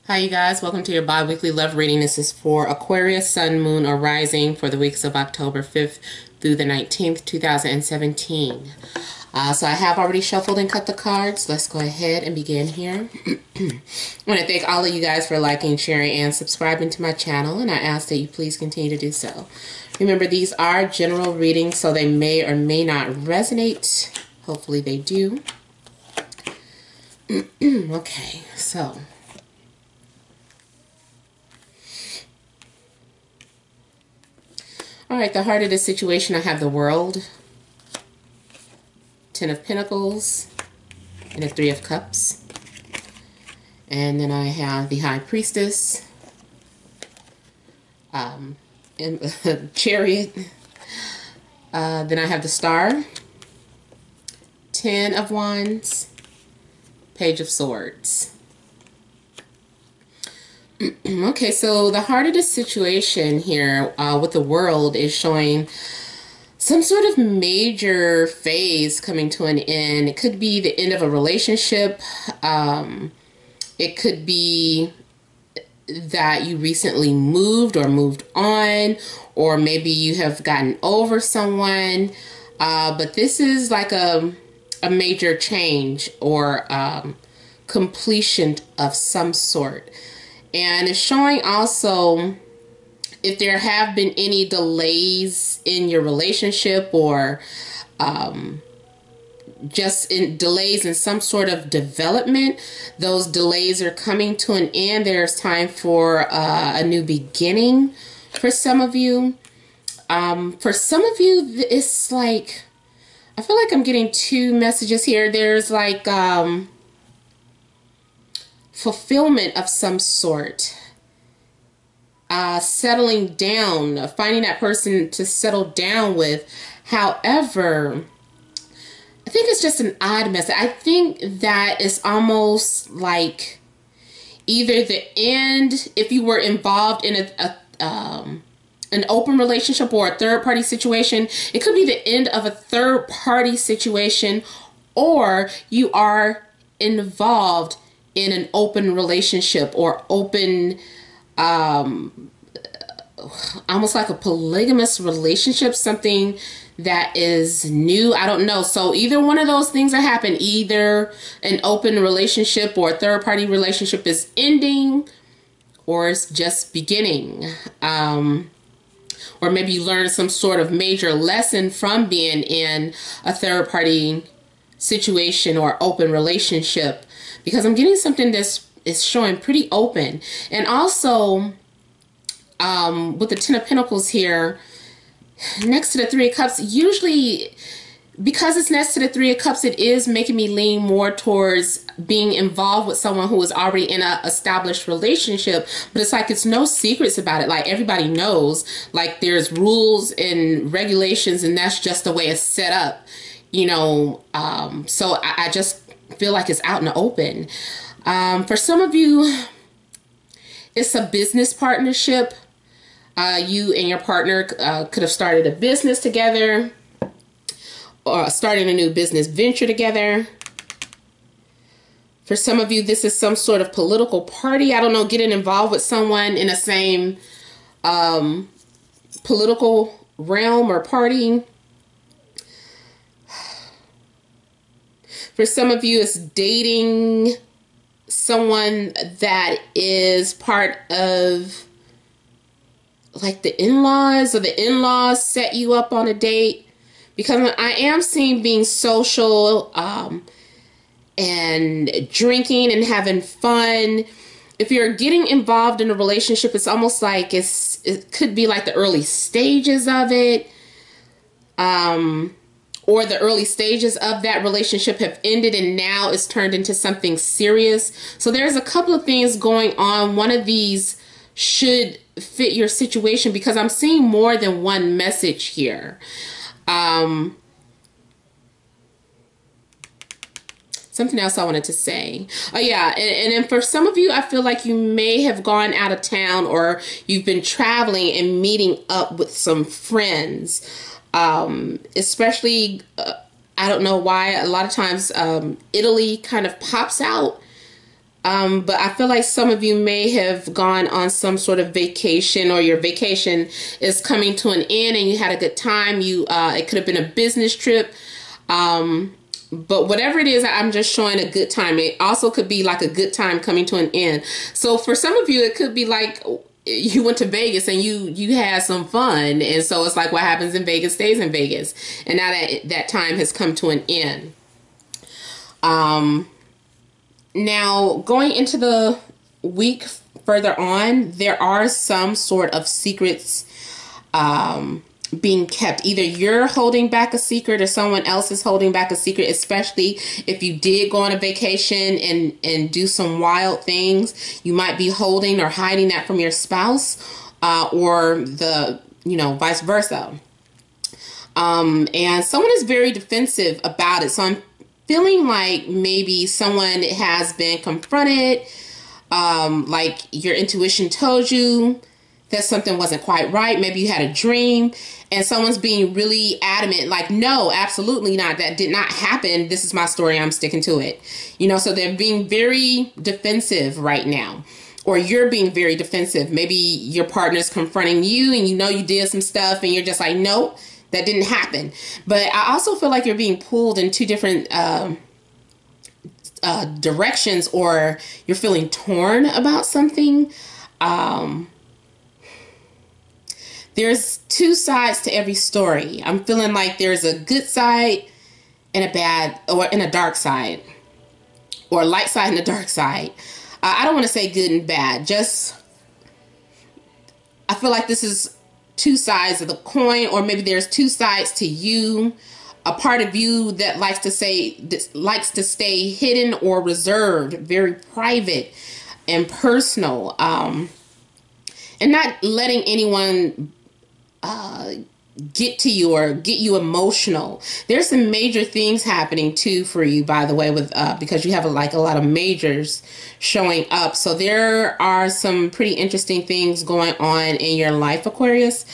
Hi you guys, welcome to your bi-weekly love reading. This is for Aquarius, Sun, Moon, or Rising for the weeks of October 5th through the 19th, 2017. So I have already shuffled and cut the cards. Let's go ahead and begin here. I want to thank all of you guys for liking, sharing, and subscribing to my channel, and I ask that you please continue to do so. Remember, these are general readings, so they may or may not resonate. Hopefully they do. Okay, so... all right, the heart of the situation, I have the World, Ten of Pentacles, and the Three of Cups. And then I have the High Priestess, and Chariot. Then I have the Star, Ten of Wands, Page of Swords. Okay, so the heart of the situation here with the World is showing some sort of major phase coming to an end. It could be the end of a relationship. It could be that you recently moved or moved on, or maybe you have gotten over someone. But this is like a major change or completion of some sort. And it's showing also if there have been any delays in your relationship or just delays in some sort of development. Those delays are coming to an end. There's time for a new beginning for some of you. For some of you, it's like, I feel like I'm getting two messages here. There's like... fulfillment of some sort, settling down, finding that person to settle down with. However, I think it's just an odd message. I think that it's almost like either the end, if you were involved in an open relationship or a third-party situation, it could be the end of a third-party situation, or you are involved in an open relationship or open, almost like a polygamous relationship, something that is new. I don't know. So either one of those things that happen, either an open relationship or a third-party relationship is ending, or it's just beginning. Or maybe you learn some sort of major lesson from being in a third-party situation or open relationship. Because I'm getting something that's showing pretty open. And also, with the Ten of Pentacles here, next to the Three of Cups, usually, because it's next to the Three of Cups, it is making me lean more towards being involved with someone who is already in an established relationship. But it's like, it's no secrets about it. Like, everybody knows, like, there's rules and regulations, and that's just the way it's set up, you know. So I just feel like it's out in the open. For some of you, it's a business partnership. You and your partner could have started a business together or starting a new business venture together. For some of you, this is some sort of political party. I don't know, getting involved with someone in the same political realm or party. For some of you, it's dating someone that is part of like the in-laws, or the in-laws set you up on a date. Because I am seeing being social and drinking and having fun. If you're getting involved in a relationship, it's almost like it could be like the early stages of it. Or the early stages of that relationship have ended and now it's turned into something serious. So there's a couple of things going on. One of these should fit your situation because I'm seeing more than one message here. Something else I wanted to say. Oh yeah, and then for some of you, I feel like you may have gone out of town or you've been traveling and meeting up with some friends. Especially, I don't know why, a lot of times Italy kind of pops out But I feel like some of you may have gone on some sort of vacation, or your vacation is coming to an end and you had a good time. It could have been a business trip. But whatever it is, I'm just showing a good time. It also could be like a good time coming to an end. So for some of you, it could be like you went to Vegas and you had some fun. And so it's like what happens in Vegas stays in Vegas. And now that time has come to an end. Now, going into the week further on, there are some sort of secrets being kept. Either you're holding back a secret or someone else is holding back a secret, especially if you did go on a vacation and do some wild things. You might be holding or hiding that from your spouse or vice versa. And someone is very defensive about it. So I'm feeling like maybe someone has been confronted, like your intuition told you that something wasn't quite right. Maybe you had a dream and someone's being really adamant, like, no, absolutely not. That did not happen. This is my story. I'm sticking to it. So they're being very defensive right now, or you're being very defensive. Maybe your partner's confronting you and you did some stuff and you're just like, nope, that didn't happen. But I also feel like you're being pulled in two different directions, or you're feeling torn about something. There's two sides to every story. I'm feeling like there's a good side and a bad, or in a dark side, or a light side and a dark side. I don't want to say good and bad. I feel like this is two sides of the coin, or maybe there's two sides to you. A part of you that likes to stay hidden or reserved, very private and personal, and not letting anyone get to you or get you emotional. There's some major things happening too for you, by the way, with because you have a lot of majors showing up. So there are some pretty interesting things going on in your life, Aquarius.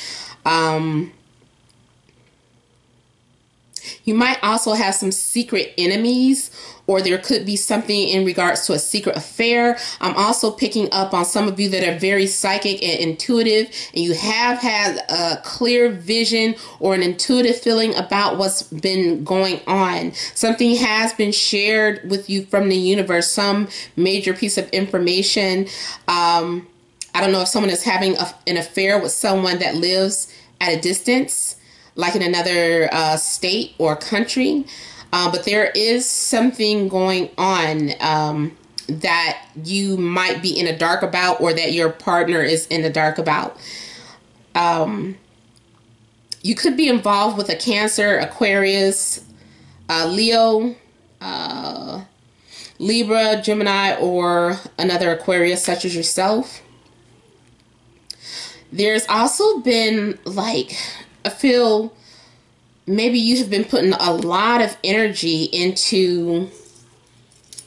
You might also have some secret enemies, or there could be something in regards to a secret affair. I'm also picking up on some of you that are very psychic and intuitive, and you have had a clear vision or an intuitive feeling about what's been going on. Something has been shared with you from the universe, some major piece of information. I don't know if someone is having an affair with someone that lives at a distance, like in another state or country. But there is something going on that you might be in the dark about, or that your partner is in the dark about. You could be involved with a Cancer, Aquarius, Leo, Libra, Gemini, or another Aquarius such as yourself. There's also been I feel maybe you have been putting a lot of energy into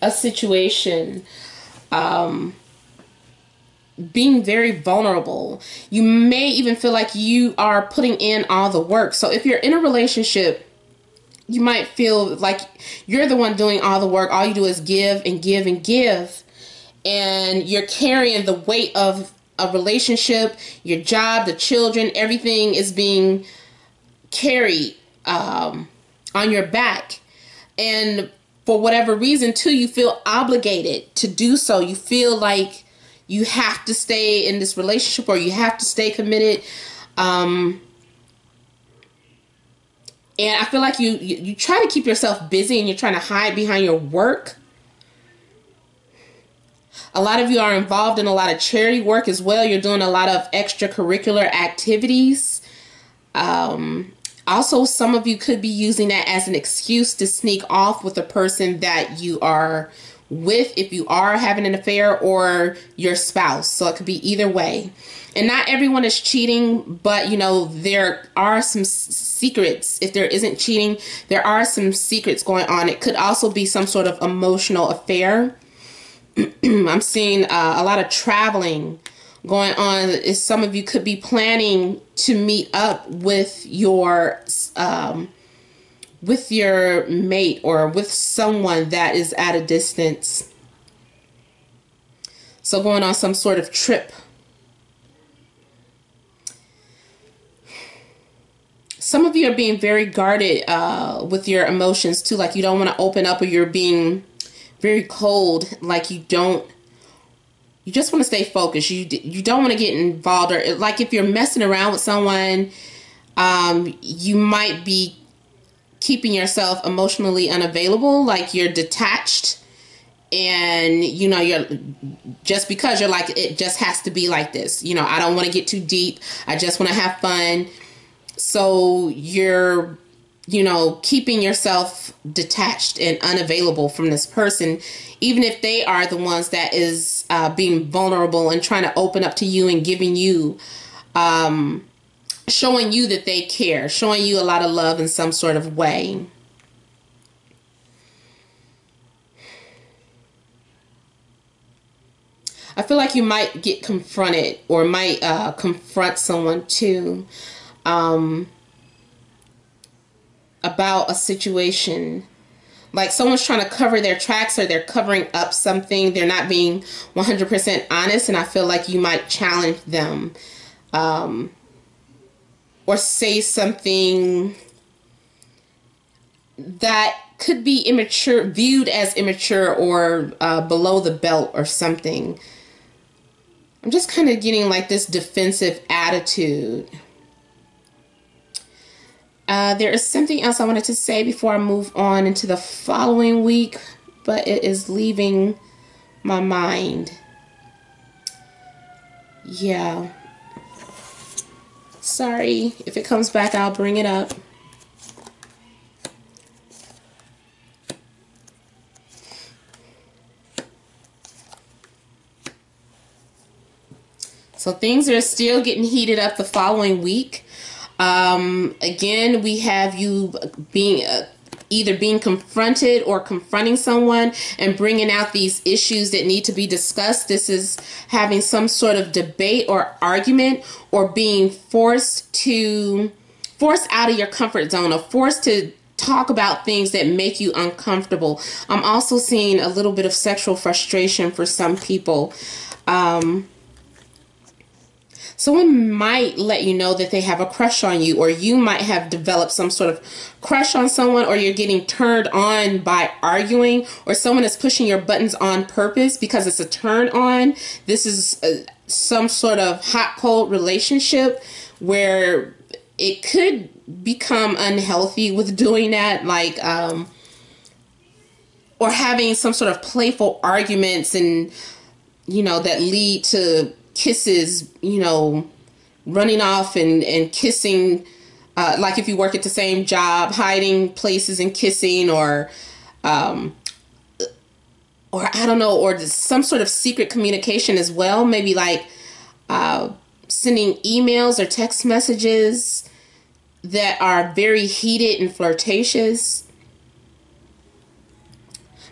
a situation, being very vulnerable. You may even feel like you are putting in all the work. So if you're in a relationship, you might feel like you're the one doing all the work. All you do is give and give and give. And you're carrying the weight of a relationship, your job, the children, everything is being carried on your back. And for whatever reason, too, you feel obligated to do so. You feel like you have to stay in this relationship, or you have to stay committed. And I feel like you try to keep yourself busy, and you're trying to hide behind your work. A lot of you are involved in a lot of charity work as well. You're doing a lot of extracurricular activities. Also, some of you could be using that as an excuse to sneak off with the person that you are with, if you are having an affair, or your spouse. So it could be either way. And not everyone is cheating, but there are some secrets. If there isn't cheating, there are some secrets going on. It could also be some sort of emotional affair. I'm seeing a lot of traveling going on. Some of you could be planning to meet up with your mate, or with someone that is at a distance. So going on some sort of trip. Some of you are being very guarded with your emotions too. Like you don't want to open up, or you're being very cold. Like you just want to stay focused. You don't want to get involved, or like if you're messing around with someone, you might be keeping yourself emotionally unavailable. Like you're detached, and you know, you're just because you're like, it just has to be like this. You know, I don't want to get too deep. I just want to have fun. So you're, you know, keeping yourself detached and unavailable from this person, even if they are the ones that is being vulnerable and trying to open up to you and giving you, showing you that they care, showing you a lot of love in some sort of way. I feel like you might get confronted, or might confront someone too, about a situation. Like someone's trying to cover their tracks, or they're covering up something. They're not being 100% honest, and I feel like you might challenge them, or say something that could be immature, viewed as immature, or below the belt or something. I'm just kind of getting like this defensive attitude. There is something else I wanted to say before I move on into the following week, but it is leaving my mind. Yeah. Sorry. If it comes back, I'll bring it up. So things are still getting heated up the following week. Again, we have you being either being confronted or confronting someone and bringing out these issues that need to be discussed. This is having some sort of debate or argument, or being forced out of your comfort zone, or forced to talk about things that make you uncomfortable. I'm also seeing a little bit of sexual frustration for some people. Someone might let you know that they have a crush on you, or you might have developed some sort of crush on someone, or you're getting turned on by arguing, or someone is pushing your buttons on purpose because it's a turn on. This is some sort of hot cold relationship where it could become unhealthy with doing that, like or having some sort of playful arguments, and you know, that lead to kisses, you know, running off and kissing, like if you work at the same job, hiding places and kissing, or I don't know, or some sort of secret communication as well. Maybe like sending emails or text messages that are very heated and flirtatious.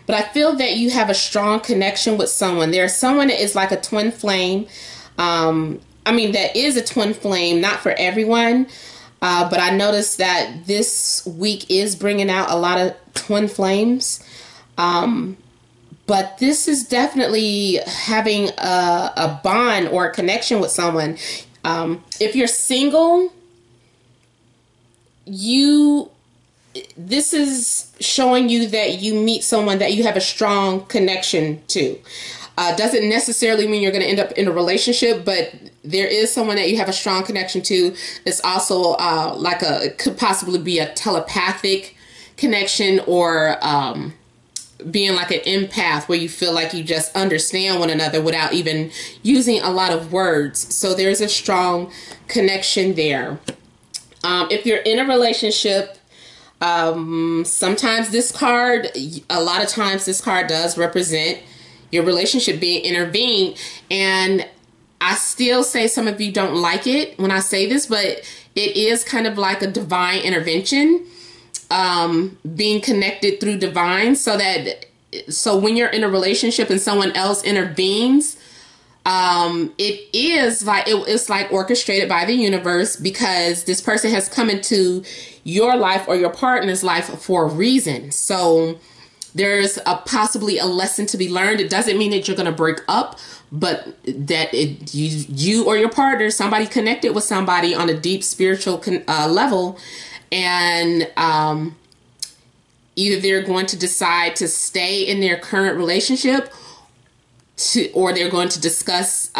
But I feel that you have a strong connection with someone. There's someone that is like a twin flame. That is a twin flame, not for everyone. But I noticed that this week is bringing out a lot of twin flames. But this is definitely having a bond or a connection with someone. If you're single, this is showing you that you meet someone that you have a strong connection to. Doesn't necessarily mean you're going to end up in a relationship, but there is someone that you have a strong connection to. It's also it could possibly be a telepathic connection, or being like an empath, where you feel like you just understand one another without even using a lot of words. So there's a strong connection there. If you're in a relationship, sometimes a lot of times this card does represent your relationship being intervened. And I still say some of you don't like it when I say this, but it is kind of like a divine intervention, being connected through divine, so when you're in a relationship and someone else intervenes, it's like orchestrated by the universe, because this person has come into your life or your partner's life for a reason. So there's possibly a lesson to be learned. It doesn't mean that you're going to break up, but that you or your partner, somebody connected with somebody on a deep spiritual level, and either they're going to decide to stay in their current relationship, or they're going to discuss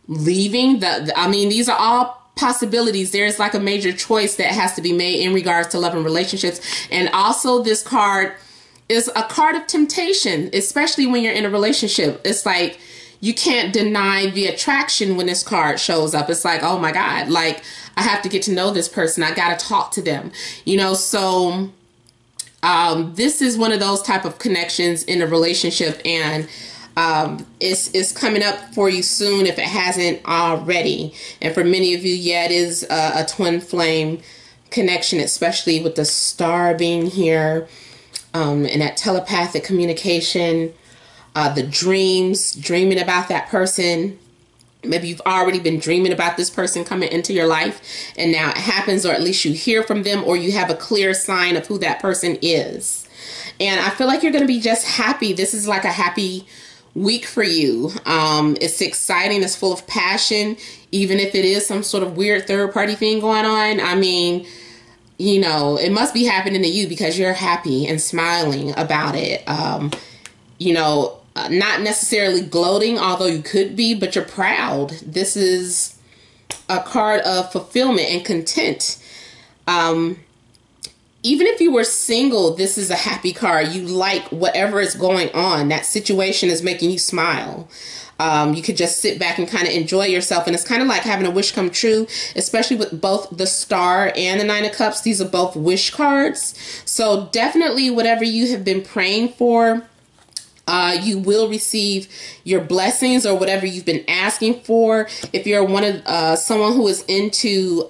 leaving. I mean, these are all possibilities. There's like a major choice that has to be made in regards to love and relationships. And also, this card is a card of temptation, especially when you're in a relationship. It's like you can't deny the attraction when this card shows up. It's like, oh my God, like I have to get to know this person. I got to talk to them, you know. So this is one of those type of connections in a relationship, and it's coming up for you soon if it hasn't already. And for many of you, yeah, it is a twin flame connection, especially with the star being here, and that telepathic communication, the dreaming about that person. Maybe you've already been dreaming about this person coming into your life, and now it happens, or at least you hear from them, or you have a clear sign of who that person is. And I feel like you're going to be just happy. This is like a happy week for you. It's exciting. It's full of passion, even if it is some sort of weird third party thing going on. I mean, you know, it must be happening to you because you're happy and smiling about it. You know, not necessarily gloating, although you could be, but you're proud. This is a card of fulfillment and content. Even if you were single, this is a happy card. You like whatever is going on. That situation is making you smile. You could just sit back and kind of enjoy yourself. And it's kind of like having a wish come true, especially with both the Star and the Nine of Cups. These are both wish cards. So definitely whatever you have been praying for, you will receive your blessings, or whatever you've been asking for. If you're someone who is into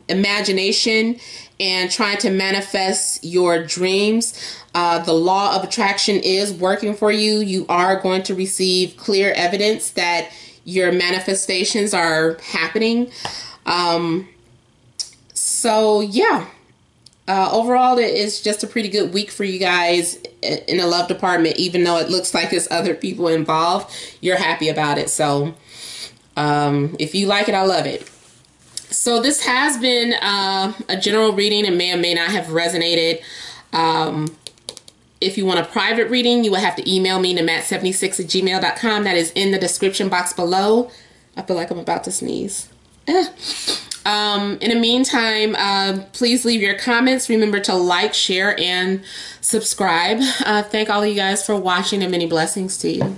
imagination and trying to manifest your dreams, the law of attraction is working for you. You are going to receive clear evidence that your manifestations are happening. So yeah. Overall, it is just a pretty good week for you guys in the love department. Even though it looks like there's other people involved, you're happy about it. So if you like it, I love it. So this has been a general reading and may or may not have resonated. If you want a private reading, you will have to email me, namat76@gmail.com. That is in the description box below. I feel like I'm about to sneeze. In the meantime, please leave your comments. Remember to like, share, and subscribe. Thank all of you guys for watching, and many blessings to you.